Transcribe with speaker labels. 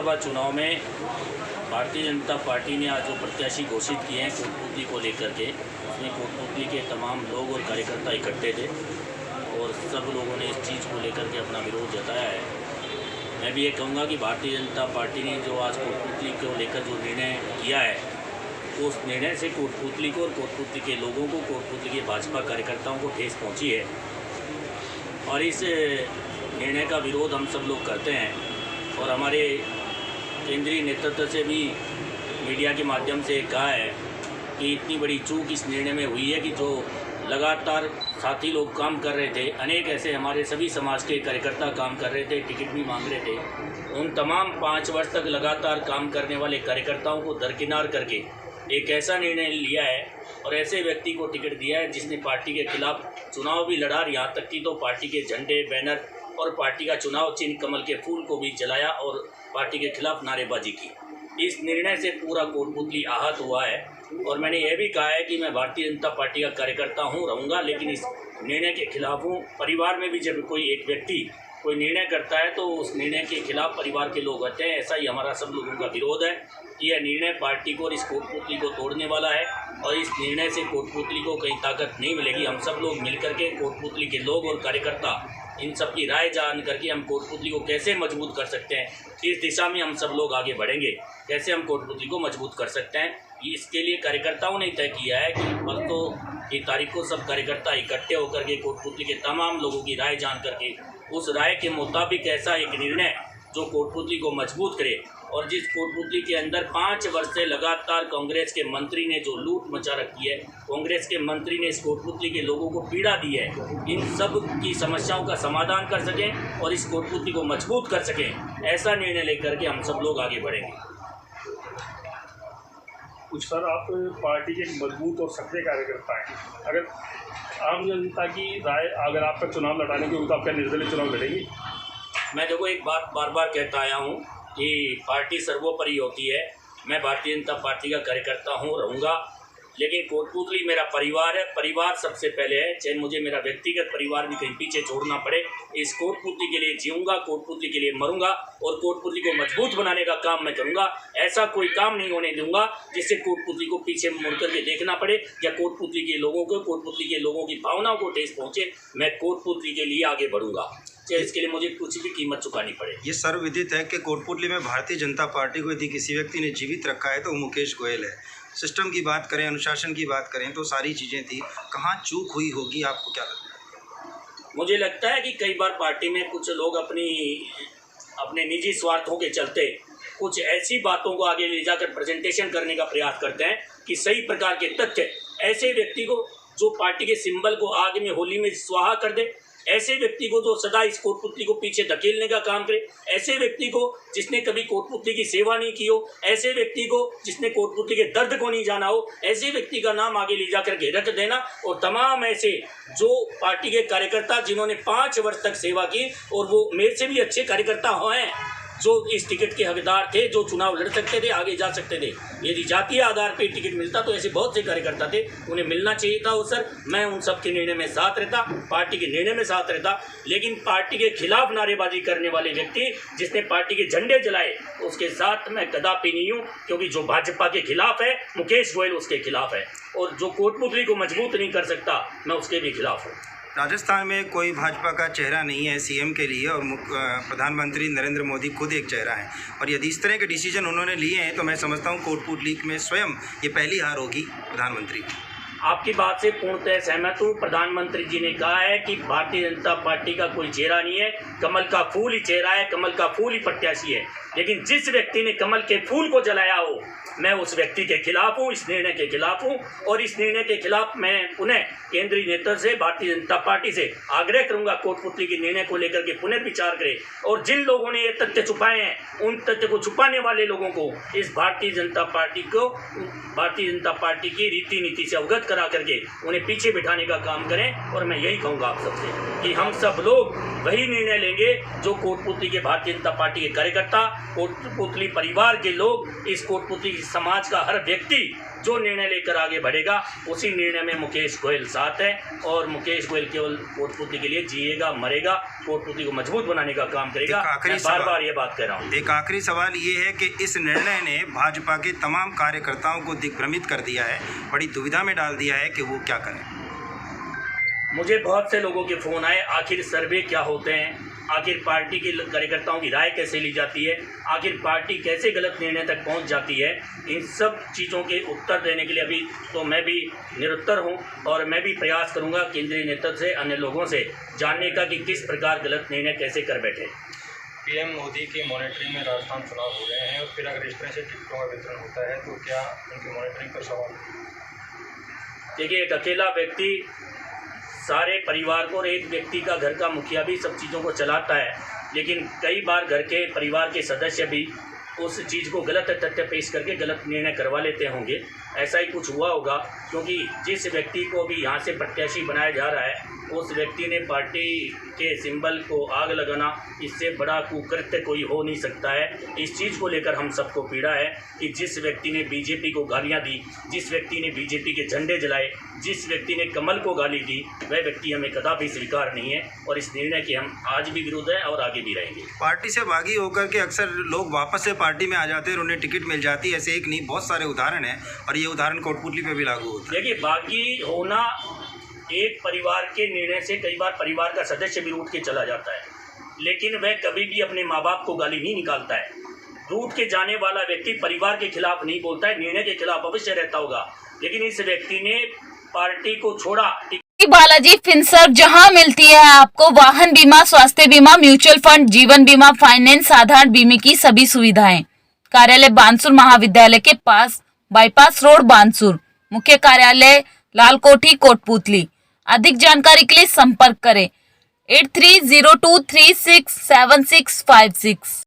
Speaker 1: विधानसभा चुनाव में भारतीय जनता पार्टी ने आज जो प्रत्याशी घोषित किए हैं कोटपुतली को लेकर के, उसमें कोटपुतली के तमाम लोग और कार्यकर्ता इकट्ठे थे और सब लोगों ने इस चीज़ को लेकर के अपना विरोध जताया है। मैं भी ये कहूँगा कि भारतीय जनता पार्टी ने जो आज कोटपुतली को लेकर जो निर्णय किया है, तो उस निर्णय से कोटपुतली को और कोटपुतली के लोगों को, कोटपुतली के भाजपा कार्यकर्ताओं को ठेस पहुँची है और इस निर्णय का विरोध हम सब लोग करते हैं। और हमारे केंद्रीय नेतृत्व से भी मीडिया के माध्यम से कहा है कि इतनी बड़ी चूक इस निर्णय में हुई है कि जो लगातार साथी लोग काम कर रहे थे, अनेक ऐसे हमारे सभी समाज के कार्यकर्ता काम कर रहे थे, टिकट भी मांग रहे थे, उन तमाम 5 वर्ष तक लगातार काम करने वाले कार्यकर्ताओं को दरकिनार करके एक ऐसा निर्णय लिया है और ऐसे व्यक्ति को टिकट दिया है जिसने पार्टी के खिलाफ चुनाव भी लड़ा, यहाँ तक कि तो पार्टी के झंडे, बैनर और पार्टी का चुनाव चिन्ह कमल के फूल को भी जलाया और पार्टी के खिलाफ नारेबाजी की। इस निर्णय से पूरा कोटपुतली आहत हुआ है और मैंने यह भी कहा है कि मैं भारतीय जनता पार्टी का कार्यकर्ता हूँ, रहूँगा, लेकिन इस निर्णय के खिलाफ हूँ। परिवार में भी जब कोई एक व्यक्ति कोई निर्णय करता है तो उस निर्णय के खिलाफ परिवार के लोग होते हैं। ऐसा ही हमारा सब लोगों का विरोध है कि यह निर्णय पार्टी को और इस कोटपुतली को तोड़ने वाला है और इस निर्णय से कोटपुतली को कहीं ताकत नहीं मिलेगी। हम सब लोग मिलकर के कोटपुतली के लोग और कार्यकर्ता इन सब की राय जान करके हम कोटपुतली को कैसे मजबूत कर सकते हैं, इस दिशा में हम सब लोग आगे बढ़ेंगे। कैसे हम कोटपुतली को मजबूत कर सकते हैं, इसके लिए कार्यकर्ताओं ने तय किया है कि परसों की तारीख को सब कार्यकर्ता इकट्ठे होकर के कोटपुतली के तमाम लोगों की राय जान करके उस राय के मुताबिक ऐसा एक निर्णय जो कोटपुतली को मजबूत करे। और जिस कोटपुतली के अंदर 5 वर्ष से लगातार कांग्रेस के मंत्री ने जो लूट मचा रखी है, कांग्रेस के मंत्री ने इस कोटपुतली के लोगों को पीड़ा दी है, इन सब की समस्याओं का समाधान कर सकें और इस कोटपुतली को मजबूत कर सकें, ऐसा निर्णय लेकर के हम सब लोग आगे बढ़ेंगे।
Speaker 2: कुछ सर, आप पार्टी के एक मजबूत और सक्रिय कार्यकर्ता हैं, अगर आम जनता की राय अगर आप पर चुनाव लड़ाने के हो तो आप क्या निर्दलीय चुनाव लड़ेंगे?
Speaker 1: मैं देखो एक बात बार बार कहता आया हूँ कि पार्टी सर्वोपरि होती है। मैं भारतीय जनता पार्टी का कार्यकर्ता हूँ, रहूँगा, लेकिन कोटपुतली मेरा परिवार है, परिवार सबसे पहले है। चाहे मुझे मेरा व्यक्तिगत परिवार भी कहीं पीछे छोड़ना पड़े, इस कोटपुतली के लिए जीऊँगा, कोटपुतली के लिए मरूँगा और कोटपुतली को मजबूत बनाने का काम मैं करूँगा। ऐसा कोई काम नहीं होने दूँगा जिससे कोटपुतली को पीछे मुड़ करके देखना पड़े या कोटपुतली के लोगों को, कोटपुतली के लोगों की भावनाओं को ठेस पहुँचे। मैं कोटपुतली के लिए आगे बढ़ूँगा, चाहे इसके लिए मुझे कुछ भी कीमत चुकानी पड़े।
Speaker 3: ये सर्वविदित है कि कोटपुतली में भारतीय जनता पार्टी को यदि किसी व्यक्ति ने जीवित रखा है तो वो मुकेश गोयल है। सिस्टम की बात करें, अनुशासन की बात करें तो सारी चीज़ें थी, कहाँ चूक हुई होगी, आपको क्या लगता है?
Speaker 1: मुझे लगता है कि कई बार पार्टी में कुछ लोग अपने निजी स्वार्थों के चलते कुछ ऐसी बातों को आगे ले जाकर प्रेजेंटेशन करने का प्रयास करते हैं कि सही प्रकार के तथ्य ऐसे व्यक्ति को जो पार्टी के सिंबल को आग में, होली में स्वाहा कर दे, ऐसे व्यक्ति को जो सदा इस कोटपुतली को पीछे धकेलने का काम करे, ऐसे व्यक्ति को जिसने कभी कोटपुतली की सेवा नहीं की हो, ऐसे व्यक्ति को जिसने कोटपुतली के दर्द को नहीं जाना हो, ऐसे व्यक्ति का नाम आगे ले जाकर के रख देना। और तमाम ऐसे जो पार्टी के कार्यकर्ता जिन्होंने 5 वर्ष तक सेवा की और वो मेरे से भी अच्छे कार्यकर्ता हैं, जो इस टिकट के हकदार थे, जो चुनाव लड़ सकते थे, आगे जा सकते थे। यदि जातीय आधार पर टिकट मिलता तो ऐसे बहुत से कार्यकर्ता थे, उन्हें मिलना चाहिए था अवसर। मैं उन सब के निर्णय में साथ रहता, पार्टी के निर्णय में साथ रहता, लेकिन पार्टी के खिलाफ नारेबाजी करने वाले व्यक्ति जिसने पार्टी के झंडे जलाए उसके साथ मैं कदापि नहीं हूँ, क्योंकि जो भाजपा के खिलाफ है, मुकेश गोयल उसके खिलाफ है, और जो कोटपुतली को मजबूत नहीं कर सकता मैं उसके भी खिलाफ हूँ।
Speaker 3: राजस्थान में कोई भाजपा का चेहरा नहीं है सीएम के लिए और प्रधानमंत्री नरेंद्र मोदी खुद एक चेहरा है, और यदि इस तरह के डिसीजन उन्होंने लिए हैं तो मैं समझता हूँ कोटपुतली में स्वयं ये पहली हार होगी प्रधानमंत्री की।
Speaker 1: आपकी बात से पूर्णतः सहमत हूँ। प्रधानमंत्री जी ने कहा है कि भारतीय जनता पार्टी का कोई चेहरा नहीं है, कमल का फूल ही चेहरा है, कमल का फूल ही प्रत्याशी है। लेकिन जिस व्यक्ति ने कमल के फूल को जलाया हो, मैं उस व्यक्ति के खिलाफ हूँ, इस निर्णय के खिलाफ हूँ, और इस निर्णय के खिलाफ मैं पुनः केंद्रीय नेतृत्व से, भारतीय जनता पार्टी से आग्रह करूंगा कोटपुतली के निर्णय को लेकर के पुनर्विचार करें और जिन लोगों ने ये तथ्य छुपाए हैं, उन तथ्य को छुपाने वाले लोगों को इस भारतीय जनता पार्टी की रीति नीति से अवगत करा करके उन्हें पीछे बिठाने का काम करें। और मैं यही कहूँगा आप सबसे कि हम सब लोग वही निर्णय लेंगे जो कोटपुतली के, भारतीय जनता पार्टी के कार्यकर्ता, कोटपुतली परिवार के लोग, इस कोटपुतली समाज का हर व्यक्ति जो निर्णय लेकर आगे बढ़ेगा उसी निर्णय में मुकेश गोयल साथ है और मुकेश गोयल केवल कोटपुतली के लिए जिएगा, मरेगा, कोटपुतली को मजबूत बनाने का काम करेगा। मैं बार बार ये बात कह रहा हूँ।
Speaker 3: एक आखिरी सवाल ये है कि इस निर्णय ने भाजपा के तमाम कार्यकर्ताओं को दिग्भ्रमित कर दिया है, बड़ी दुविधा में डाल दिया है कि वो क्या करें।
Speaker 1: मुझे बहुत से लोगों के फ़ोन आए, आखिर सर्वे क्या होते हैं, आखिर पार्टी के कार्यकर्ताओं की राय कैसे ली जाती है, आखिर पार्टी कैसे गलत निर्णय तक पहुंच जाती है, इन सब चीज़ों के उत्तर देने के लिए अभी तो मैं भी निरुत्तर हूं और मैं भी प्रयास करूंगा केंद्रीय नेतृत्व से, अन्य लोगों से जानने का कि किस प्रकार गलत निर्णय कैसे कर बैठे।
Speaker 4: पीएम मोदी की मॉनिटरिंग में राजस्थान चुनाव हो रहे हैं और फिर अगर इस तरह से टिकटों का वितरण होता है तो क्या उनकी मॉनिटरिंग पर सवाल?
Speaker 1: देखिए, एक अकेला व्यक्ति सारे परिवार को और एक व्यक्ति का घर का मुखिया भी सब चीज़ों को चलाता है, लेकिन कई बार घर के परिवार के सदस्य भी उस चीज़ को गलत तथ्य पेश करके गलत निर्णय करवा लेते होंगे। ऐसा ही कुछ हुआ होगा, क्योंकि जिस व्यक्ति को भी यहाँ से प्रत्याशी बनाया जा रहा है उस व्यक्ति ने पार्टी के सिंबल को आग लगाना, इससे बड़ा कुकृत्य कोई हो नहीं सकता है। इस चीज़ को लेकर हम सबको पीड़ा है कि जिस व्यक्ति ने बीजेपी को गालियाँ दी, जिस व्यक्ति ने बीजेपी के झंडे जलाए, जिस व्यक्ति ने कमल को गाली दी, वह व्यक्ति हमें कदापि स्वीकार नहीं है और इस निर्णय के हम आज भी विरोध हैं और आगे भी रहेंगे।
Speaker 3: पार्टी से बागी होकर के अक्सर लोग वापस से पार्टी में आ जाते हैं और उन्हें टिकट मिल जाती है, ऐसे एक नहीं बहुत सारे उदाहरण हैं और ये उदाहरण कोटपुतली पे भी लागू होता है।
Speaker 1: देखिए, बागी होना एक परिवार के निर्णय से कई बार परिवार का सदस्य भी रूठ के चला जाता है, लेकिन वह कभी भी अपने माँ बाप को गाली नहीं निकालता है। रूठ के जाने वाला व्यक्ति परिवार के खिलाफ नहीं बोलता है, निर्णय के खिलाफ अवश्य रहता होगा, लेकिन इस व्यक्ति ने पार्टी को छोड़ा।
Speaker 5: बालाजी फिनसर्व, जहां मिलती है आपको वाहन बीमा, स्वास्थ्य बीमा, म्यूचुअल फंड, जीवन बीमा, फाइनेंस, साधारण बीमे की सभी सुविधाएं। कार्यालय बानसूर महाविद्यालय के पास, बाईपास रोड, बानसूर। मुख्य कार्यालय लालकोठी, कोटपुतली। अधिक जानकारी के लिए संपर्क करें 8302367656।